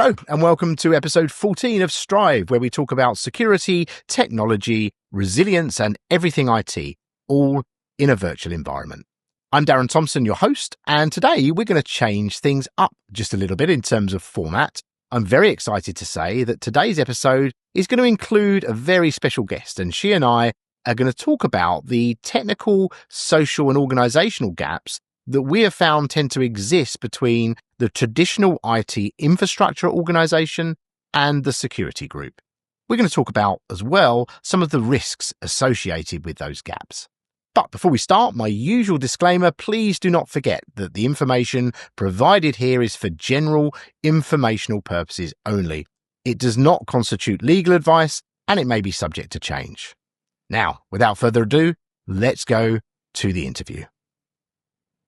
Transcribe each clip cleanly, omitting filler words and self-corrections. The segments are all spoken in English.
Hello, and welcome to episode 14 of Strive, where we talk about security, technology, resilience, and everything IT, all in a virtual environment. I'm Darren Thomson, your host, and today we're going to change things up just a little bit in terms of format. I'm very excited to say that today's episode is going to include a very special guest, and she and I are going to talk about the technical, social, and organizational gaps that we have found tend to exist between the traditional IT infrastructure organization and the security group. We're going to talk about, as well, some of the risks associated with those gaps. But before we start, my usual disclaimer, please do not forget that the information provided here is for general informational purposes only. It does not constitute legal advice, and it may be subject to change. Now, without further ado, let's go to the interview.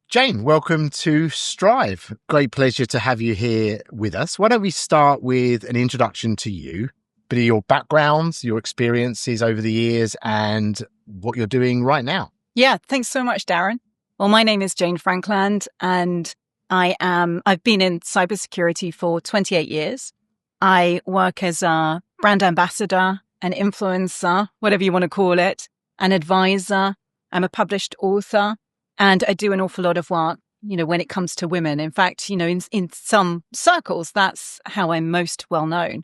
Jane, welcome to Strive. Great pleasure to have you here with us. Why don't we start with an introduction to you, bit of your background, your experiences over the years, and what you're doing right now. Yeah, thanks so much, Darren. Well, my name is Jane Frankland, and I've been in cybersecurity for 28 years. I work as a brand ambassador, an influencer, whatever you want to call it, an advisor. I'm a published author. And I do an awful lot of work, when it comes to women. In fact, in some circles, that's how I'm most well known.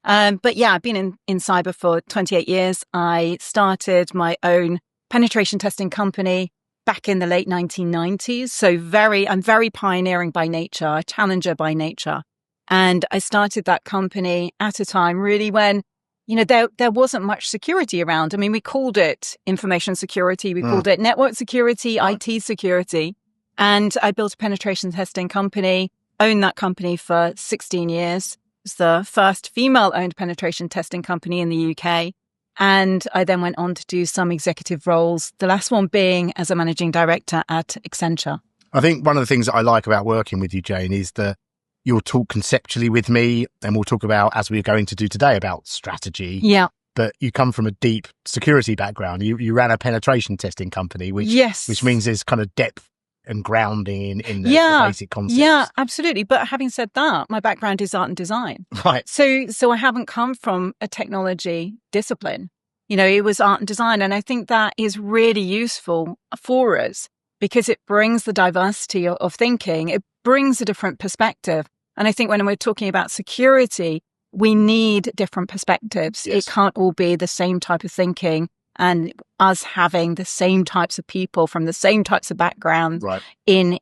But yeah, I've been in cyber for 28 years. I started my own penetration testing company back in the late 1990s. So I'm very pioneering by nature, a challenger by nature. And I started that company at a time really when there wasn't much security around. I mean, we called it information security. We called it network security, IT security. And I built a penetration testing company, owned that company for 16 years. It was the first female-owned penetration testing company in the UK. And I then went on to do some executive roles, the last one being as a managing director at Accenture. I think one of the things that I like about working with you, Jane, is that you'll talk conceptually with me, and we'll talk about, as we're going to do today, about strategy. Yeah. But you come from a deep security background. You ran a penetration testing company, which means there's kind of depth and grounding in the basic concepts. Yeah, absolutely. But having said that, my background is art and design. Right. So I haven't come from a technology discipline. It was art and design. And I think that is really useful for us because it brings the diversity of thinking. It brings a different perspective. And I think when we're talking about security, we need different perspectives. Yes. It can't all be the same type of thinking and us having the same types of people from the same types of backgrounds in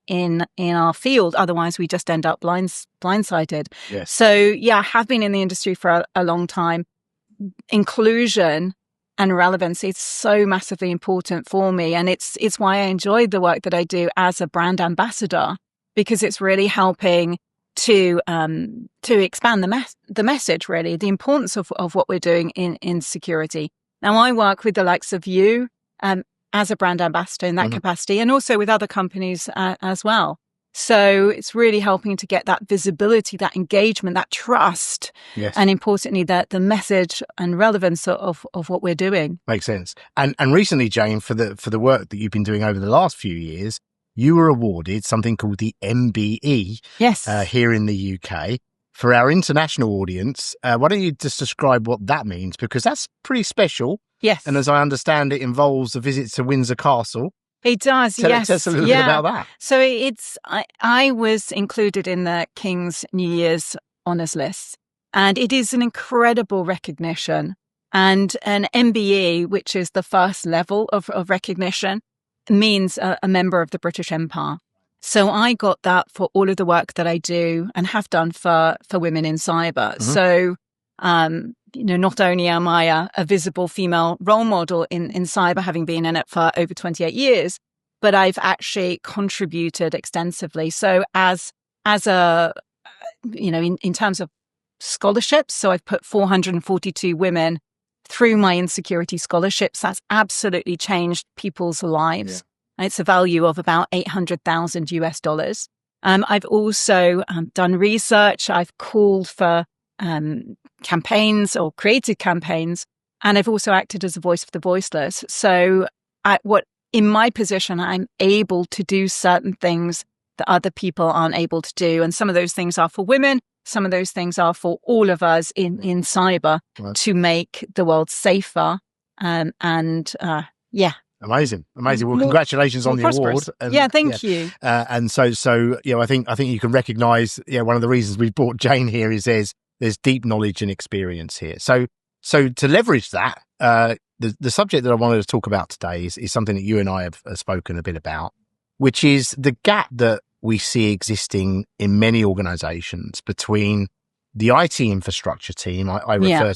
our field. Otherwise, we just end up blindsided. Yes. So, yeah, I have been in the industry for a long time. Inclusion and relevance is so massively important for me. And it's why I enjoy the work that I do as a brand ambassador, because it's really helping to expand the message, really, the importance of what we're doing in security. Now, I work with the likes of you as a brand ambassador in that capacity, and also with other companies as well. So it's really helping to get that visibility, that engagement, that trust, and importantly, the message and relevance of what we're doing. Makes sense. And recently, Jane, for the work that you've been doing over the last few years, you were awarded something called the MBE here in the UK. For our international audience, why don't you just describe what that means? Because that's pretty special. Yes. And as I understand, it involves a visit to Windsor Castle. It does, Tell us a little bit about that. So I was included in the King's New Year's Honours List. And it is an incredible recognition. And an MBE, which is the first level of recognition, means a member of the British Empire. So I got that for all of the work that I do and have done for women in cyber. So, not only am I a visible female role model in cyber, having been in it for over 28 years, but I've actually contributed extensively. So as a, in terms of scholarships, so I've put 442 women through my insecurity scholarships. That's absolutely changed people's lives. Yeah. It's a value of about $800,000 US. I've also done research. I've called for campaigns or created campaigns, and I've also acted as a voice for the voiceless. So in my position, I'm able to do certain things that other people aren't able to do. And some of those things are for women, some of those things are for all of us in cyber to make the world safer. Amazing. Well, congratulations on the award. Thank you. And so, I think you can recognise, one of the reasons we brought Jane here is there's deep knowledge and experience here. So to leverage that, the subject that I wanted to talk about today is something that you and I have spoken a bit about, which is the gap that we see existing in many organisations between the IT infrastructure team. I refer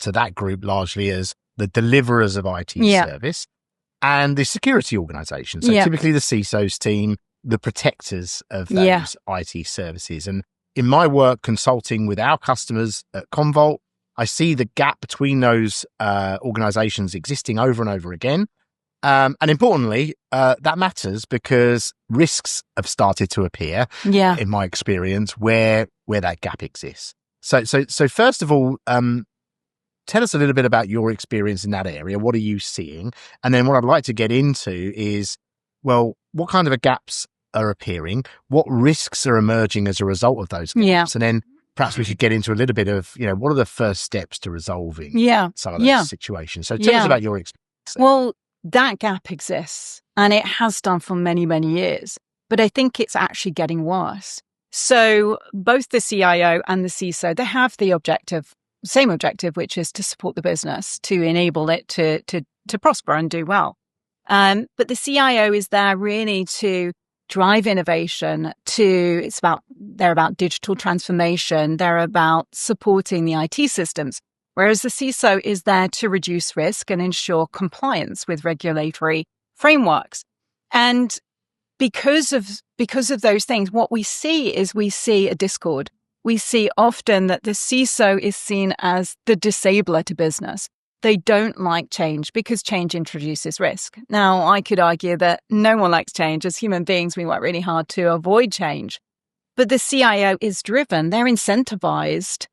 to that group largely as the deliverers of IT service, and the security organisation. So typically the CISO's team, the protectors of those IT services. And in my work consulting with our customers at Commvault, I see the gap between those organisations existing over and over again. And importantly, that matters because risks have started to appear, in my experience, where that gap exists. So first of all, tell us a little bit about your experience in that area. What are you seeing? And then what I'd like to get into is, well, what kind of gaps are appearing? What risks are emerging as a result of those gaps? And then perhaps we should get into a little bit of, what are the first steps to resolving some of those situations? So tell us about your experience. Well, that gap exists, and it has done for many, many years. But I think it's actually getting worse. So both the CIO and the CISO, they have the same objective, which is to support the business, to enable it to prosper and do well. But the CIO is there really to drive innovation. They're about digital transformation. They're about supporting the IT systems, whereas the CISO is there to reduce risk and ensure compliance with regulatory frameworks. And because of those things, what we see a discord. We see often that the CISO is seen as the disabler to business. They don't like change because change introduces risk. Now, I could argue that no one likes change. As human beings, we work really hard to avoid change. But the CIO is driven. They're incentivized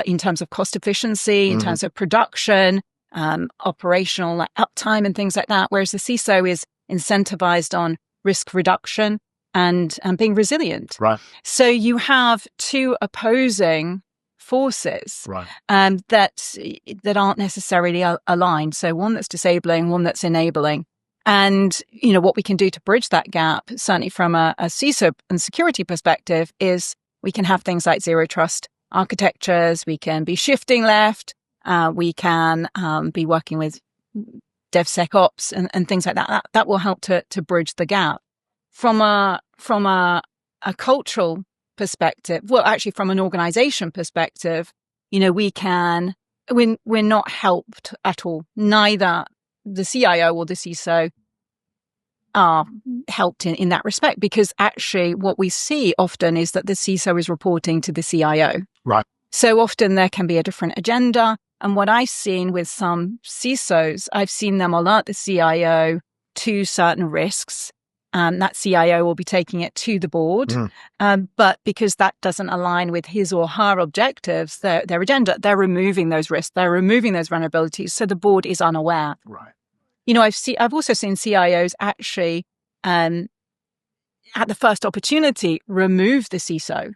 in terms of cost efficiency, in terms of production, operational uptime and things like that, whereas the CISO is incentivized on risk reduction and being resilient. Right. So you have two opposing forces that aren't necessarily aligned. So one that's disabling, one that's enabling. And, what we can do to bridge that gap, certainly from a CISO and security perspective, is we can have things like zero trust architectures. We can be shifting left. We can be working with DevSecOps and things like that. That will help to bridge the gap. From a cultural perspective, well, actually from an organization perspective, we're not helped at all. Neither the CIO or the CISO are helped in that respect, because actually what we see often is that the CISO is reporting to the CIO. Right. So often there can be a different agenda. And what I've seen with some CISOs, I've seen them alert the CIO to certain risks. That CIO will be taking it to the board. But because that doesn't align with his or her objectives, their agenda, they're removing those risks, they're removing those vulnerabilities. So the board is unaware. Right. I've also seen CIOs actually, at the first opportunity, remove the CISO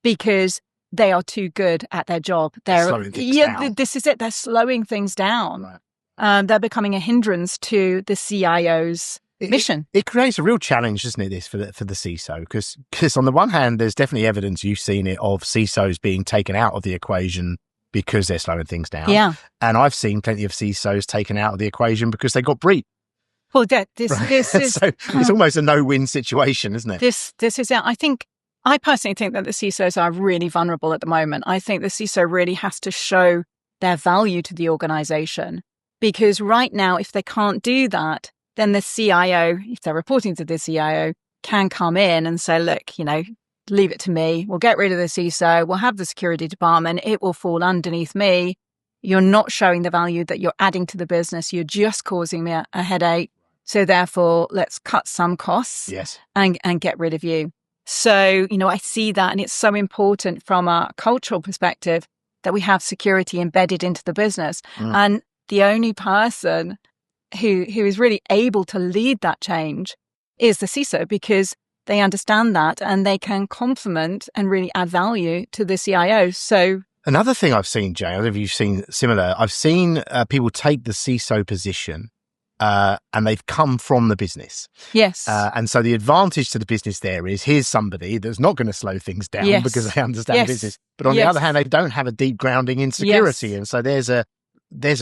because they are too good at their job. They're slowing things down. This is it. They're slowing things down. Right. They're becoming a hindrance to the CIO's mission. It creates a real challenge, doesn't it, this for the CISO? Because on the one hand, there's definitely evidence, you've seen it, of CISOs being taken out of the equation because they're slowing things down. Yeah. And I've seen plenty of CISOs taken out of the equation because they got breached. Well, this is... So it's almost a no-win situation, isn't it? This is it. I personally think that the CISOs are really vulnerable at the moment. I think the CISO really has to show their value to the organization, because right now, if they can't do that, then the CIO, if they're reporting to the CIO, can come in and say, look, leave it to me. We'll get rid of the CISO. We'll have the security department. It will fall underneath me. You're not showing the value that you're adding to the business. You're just causing me a headache. So therefore, let's cut some costs and get rid of you. So, I see that, and it's so important from a cultural perspective that we have security embedded into the business. And the only person who is really able to lead that change is the CISO, because they understand that, and they can complement and really add value to the CIO. So another thing I've seen, Jay, I don't know if you've seen similar, I've seen people take the CISO position and they've come from the business. Yes. And so the advantage to the business there is here's somebody that's not going to slow things down because they understand business. But on the other hand, they don't have a deep grounding in security. And so there's a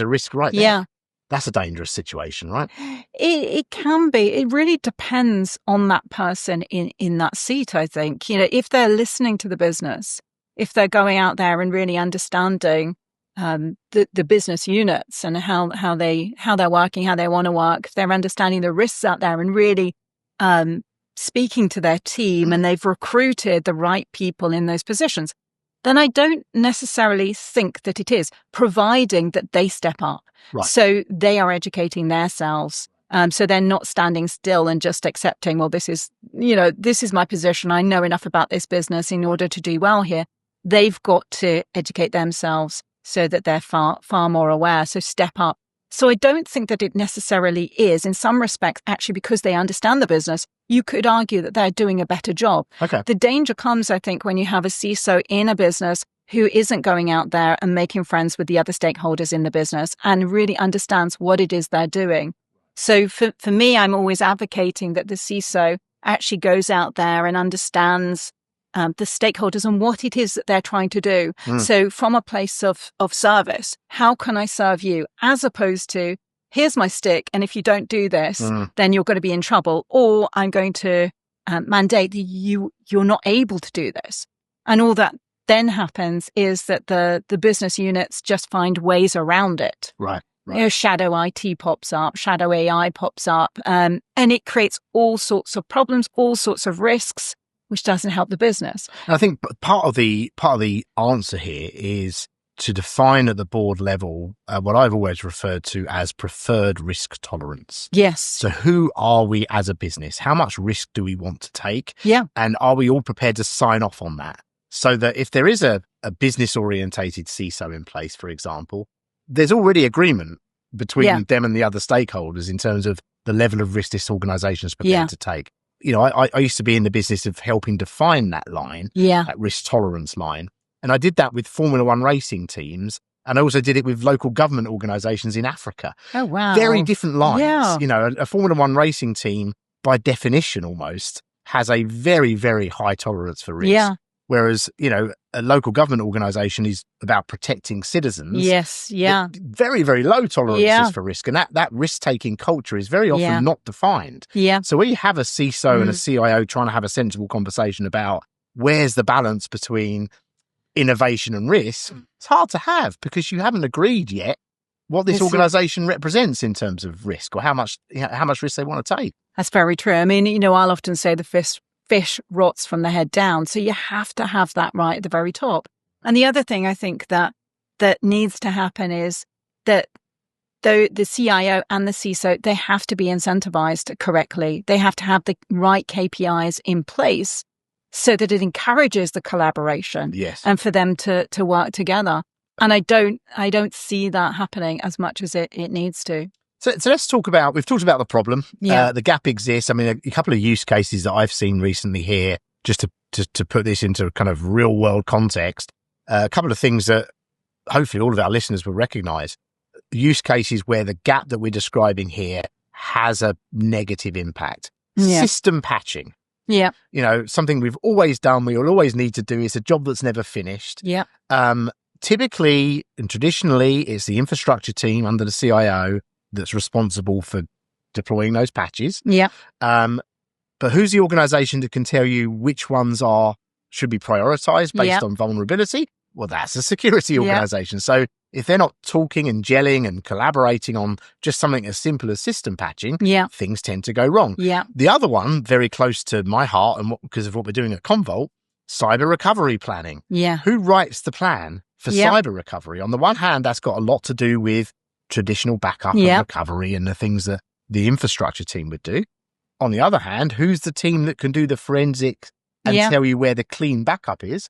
risk right there. Yeah. That's a dangerous situation, right? It can be. It really depends on that person in that seat, I think. If they're listening to the business, if they're going out there and really understanding the business units and how they're working, how they want to work, if they're understanding the risks out there and really speaking to their team, and they've recruited the right people in those positions, then I don't necessarily think that it is, providing that they step up. Right. So they are educating themselves. So they're not standing still and just accepting, well, this is my position. I know enough about this business in order to do well here. They've got to educate themselves so that they're far, far more aware. So step up. So I don't think that it necessarily is. In some respects, actually, because they understand the business, you could argue that they're doing a better job. Okay. The danger comes, I think, when you have a CISO in a business who isn't going out there and making friends with the other stakeholders in the business and really understands what it is they're doing. So for me, I'm always advocating that the CISO actually goes out there and understands the stakeholders and what it is that they're trying to do. So from a place of service, how can I serve you? As opposed to, here's my stick, and if you don't do this, then you're going to be in trouble, or I'm going to mandate that you're not able to do this. And all that then happens is that the business units just find ways around it. Right. Shadow IT pops up, shadow AI pops up, and it creates all sorts of problems, all sorts of risks, which doesn't help the business. And I think part of the answer here is to define at the board level what I've always referred to as preferred risk tolerance. Yes. So who are we as a business? How much risk do we want to take? Yeah. And are we all prepared to sign off on that? So that if there is a business-orientated CISO in place, for example, there's already agreement between them and the other stakeholders in terms of the level of risk this organization is prepared to take. I used to be in the business of helping define that line, that risk tolerance line. And I did that with Formula One racing teams. And I also did it with local government organizations in Africa. Oh, wow. Very different lines. Yeah. A Formula One racing team, by definition almost, has a very, very high tolerance for risk. Yeah. Whereas, a local government organization is about protecting citizens. Yes. Yeah. Very, very low tolerances for risk. And that risk-taking culture is very often not defined. Yeah. So when you have a CISO and a CIO trying to have a sensible conversation about where's the balance between innovation and risk, it's hard to have because you haven't agreed yet what this organization represents in terms of risk or how much risk they want to take. That's very true. I mean, I'll often say the fish rots from the head down. So you have to have that right at the very top. And the other thing I think that needs to happen is that the CIO and the CISO, they have to be incentivized correctly. They have to have the right KPIs in place so that it encourages the collaboration and for them to work together. And I don't see that happening as much as it needs to. So let's talk about, we've talked about the problem. The gap exists. I mean, a couple of use cases that I've seen recently here, just to put this into kind of real world context, a couple of things that hopefully all of our listeners will recognize. Use cases where the gap that we're describing here has a negative impact. System patching. Yeah. Something we've always done, we will always need to do. It's a job that's never finished. Yeah. Typically and traditionally, it's the infrastructure team under the CIO that's responsible for deploying those patches. Yeah. But who's the organization that can tell you which ones should be prioritized based on vulnerability? Well, that's a security organization. So if they're not talking and gelling and collaborating on just something as simple as system patching, things tend to go wrong. Yeah. The other one, very close to my heart and because of what we're doing at Commvault, cyber recovery planning. Yeah. Who writes the plan for cyber recovery? On the one hand, that's got a lot to do with traditional backup and recovery and the things that the infrastructure team would do. On the other hand, who's the team that can do the forensics and tell you where the clean backup is?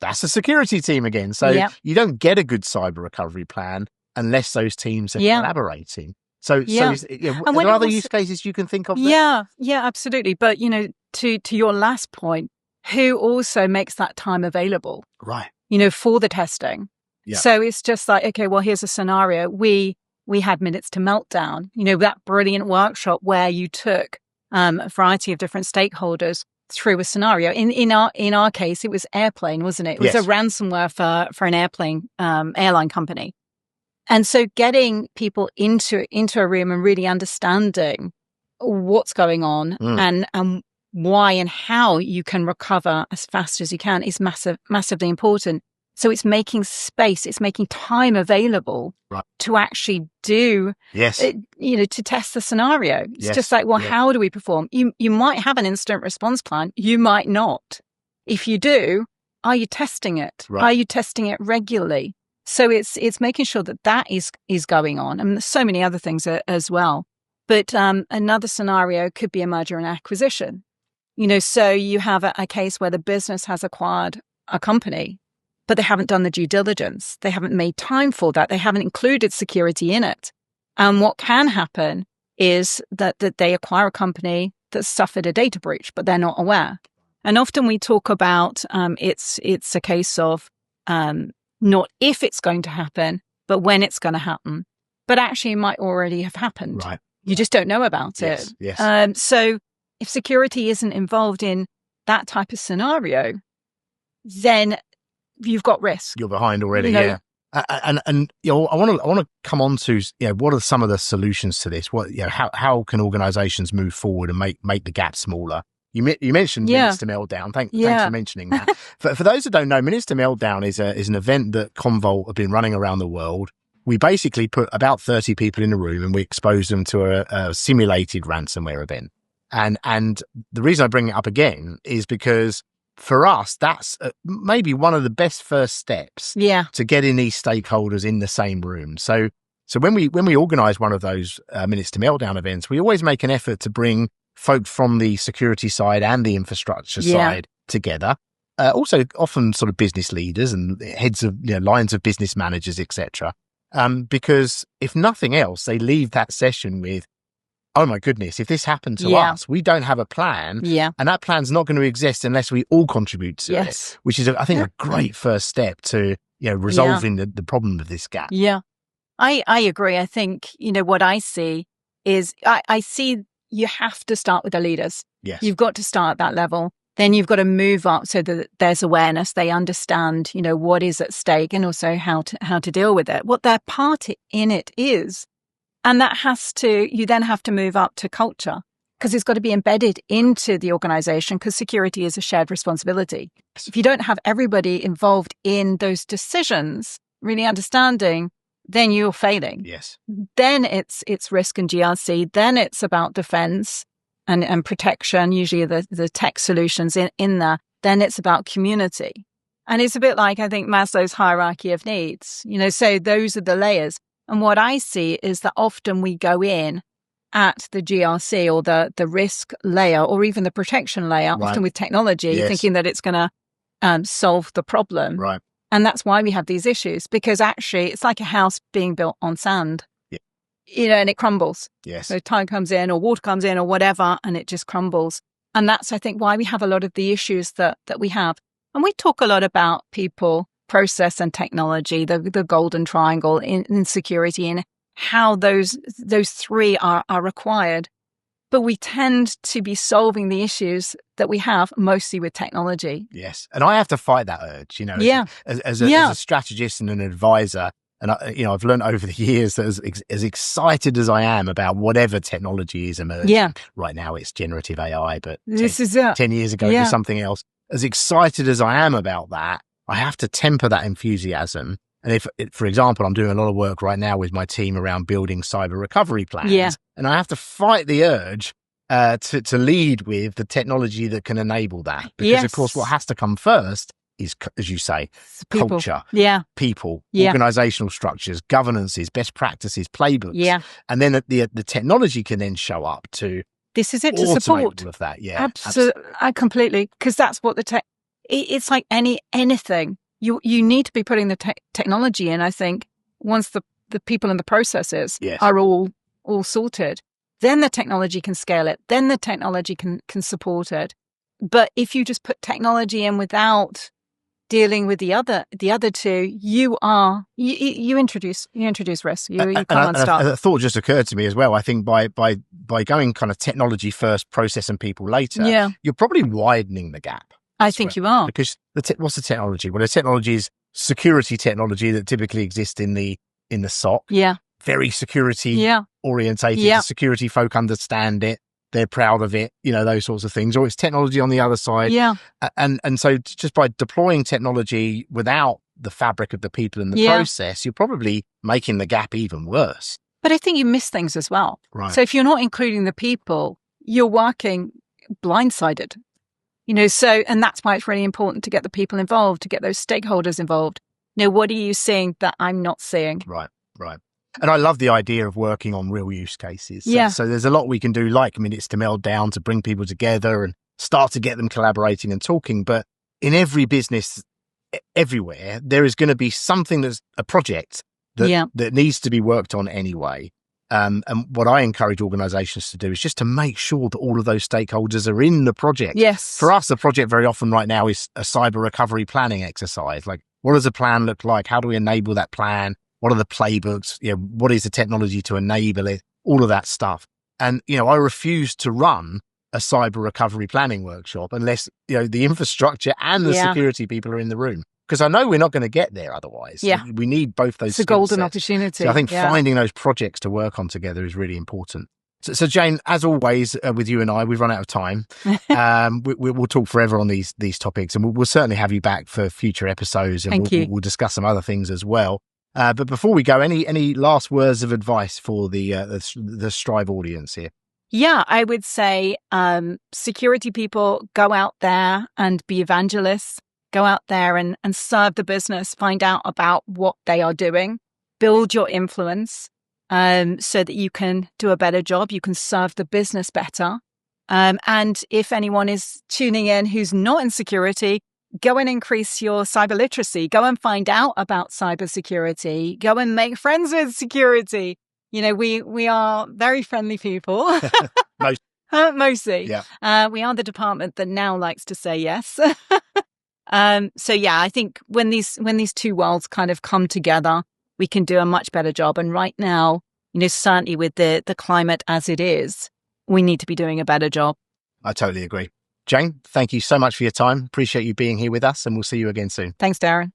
That's a security team again. So you don't get a good cyber recovery plan unless those teams are collaborating. So, Yeah. are there And when it other was- use cases you can think of? There? Yeah, absolutely. But, to your last point, who also makes that time available, Right. for the testing? Yeah. So it's just like, okay, well, here's a scenario. We had Minutes to Meltdown, that brilliant workshop where you took a variety of different stakeholders through a scenario. In our case, it was airplane, wasn't it? It was Yes. a ransomware for an airline company. And so getting people into a room and really understanding what's going on and why and how you can recover as fast as you can is massively important. So it's making space, it's making time available to actually do, to test the scenario. It's just like, well, how do we perform? You might have an instant response plan. You might not. If you do, are you testing it? Right. Are you testing it regularly? So it's making sure that is going on. I mean, there's so many other things as well. But another scenario could be a merger and acquisition. So you have a case where the business has acquired a company, but they haven't done the due diligence. They haven't made time for that. They haven't included security in it. And what can happen is that they acquire a company that suffered a data breach, but they're not aware. And often we talk about it's a case of not if it's going to happen, but when it's going to happen. But actually, it might already have happened. Right. You just don't know about it. Yes. So if security isn't involved in that type of scenario, then you've got risk. You're behind already. Yeah. And I want to come on to what are some of the solutions to this? What how can organizations move forward and make the gap smaller? You mentioned Minutes to Meltdown. Thanks for mentioning that. For those that don't know, Minutes to Meltdown is an event that Commvault have been running around the world. We basically put about 30 people in a room and we expose them to a simulated ransomware event. And the reason I bring it up again is because for us, that's maybe one of the best first steps to getting these stakeholders in the same room. So when we organize one of those Minutes to Meltdown events, we always make an effort to bring folks from the security side and the infrastructure side together. Also often sort of business leaders and heads of lines of business managers, etc. Because if nothing else, they leave that session with, oh my goodness, if this happened to us, we don't have a plan. Yeah. And that plan's not going to exist unless we all contribute to it, which is, I think, a great first step to resolving the problem of this gap. Yeah, I agree. I think, what I see is I see you have to start with the leaders. Yes. You've got to start at that level. Then you've got to move up so that there's awareness. They understand, what is at stake and also how to deal with it, what their part in it is. And you then have to move up to culture because it's got to be embedded into the organization because security is a shared responsibility. If you don't have everybody involved in those decisions, really understanding, then you're failing. Yes. Then it's risk and GRC. Then it's about defense and protection, usually the tech solutions in there. Then it's about community. And it's a bit like, I think, Maslow's hierarchy of needs, so those are the layers. And what I see is that often we go in at the GRC or the risk layer or even the protection layer, often with technology, thinking that it's going to solve the problem. Right. And that's why we have these issues, because actually it's like a house being built on sand, and it crumbles. Yes. So time comes in or water comes in or whatever, and it just crumbles. And that's, I think, why we have a lot of the issues that we have. And we talk a lot about people, process and technology, the golden triangle in security and how those three are required. But we tend to be solving the issues that we have mostly with technology. Yes. And I have to fight that urge, as a strategist and an advisor. And I've learned over the years that as excited as I am about whatever technology is emerging, right now it's generative AI, but 10 years ago it was something else. As excited as I am about that, I have to temper that enthusiasm. And if, for example, I'm doing a lot of work right now with my team around building cyber recovery plans, and I have to fight the urge to lead with the technology that can enable that. Because, of course, what has to come first is, as you say, people. Culture, people, organizational structures, governances, best practices, playbooks. And then the technology can then show up to this is it to support all of that. Yeah, absolutely. I completely, because that's what the tech. It's like anything. You need to be putting the technology in. I think once the people and the processes are all all sorted, then the technology can scale it. Then the technology can support it. But if you just put technology in without dealing with the other two, you introduce risk. You can't start. A thought just occurred to me as well. I think by going kind of technology first, process and people later, you're probably widening the gap. I think you are. Because what's the technology? Well, the technology is security technology that typically exists in the SOC. Yeah. Very security orientated. Yeah. The security folk understand it. They're proud of it, those sorts of things. Or it's technology on the other side. Yeah. And so just by deploying technology without the fabric of the people in the process, you're probably making the gap even worse. But I think you miss things as well. Right. So if you're not including the people, you're working blindsided. And that's why it's really important to get the people involved, to get those stakeholders involved. What are you seeing that I'm not seeing? Right. And I love the idea of working on real use cases. So there's a lot we can do, like minutes to meld down, to bring people together and start to get them collaborating and talking. But in every business, everywhere, there is going to be something that's a project that needs to be worked on anyway. And what I encourage organizations to do is just to make sure that all of those stakeholders are in the project. Yes. For us, the project very often right now is a cyber recovery planning exercise. Like, what does a plan look like? How do we enable that plan? What are the playbooks? What is the technology to enable it? All of that stuff. And, I refuse to run a cyber recovery planning workshop unless, the infrastructure and the security people are in the room. Because I know we're not going to get there otherwise. Yeah. We need both those. It's a golden opportunity. So I think finding those projects to work on together is really important. So Jane, as always, with you and I, we've run out of time. We'll talk forever on these topics, and we'll certainly have you back for future episodes, and we'll discuss some other things as well. But before we go, any last words of advice for the Strive audience here? Yeah, I would say security people, go out there and be evangelists. Go out there and serve the business. Find out about what they are doing. Build your influence so that you can do a better job. You can serve the business better. And if anyone is tuning in who's not in security, go and increase your cyber literacy. Go and find out about cybersecurity. Go and make friends with security. We are very friendly people. Mostly. Yeah. We are the department that now likes to say yes. I think when these two worlds kind of come together, we can do a much better job. And right now, certainly with the climate as it is, we need to be doing a better job. I totally agree. Jane, thank you so much for your time. Appreciate you being here with us, and we'll see you again soon. Thanks, Darren.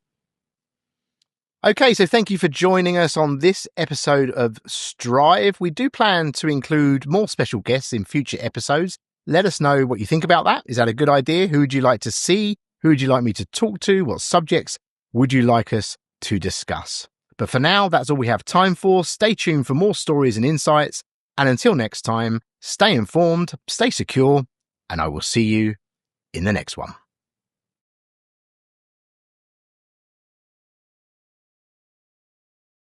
Okay, so thank you for joining us on this episode of Strive. We do plan to include more special guests in future episodes. Let us know what you think about that. Is that a good idea? Who would you like to see? Who would you like me to talk to? What subjects would you like us to discuss? But for now, that's all we have time for. Stay tuned for more stories and insights. And until next time, stay informed, stay secure, and I will see you in the next one.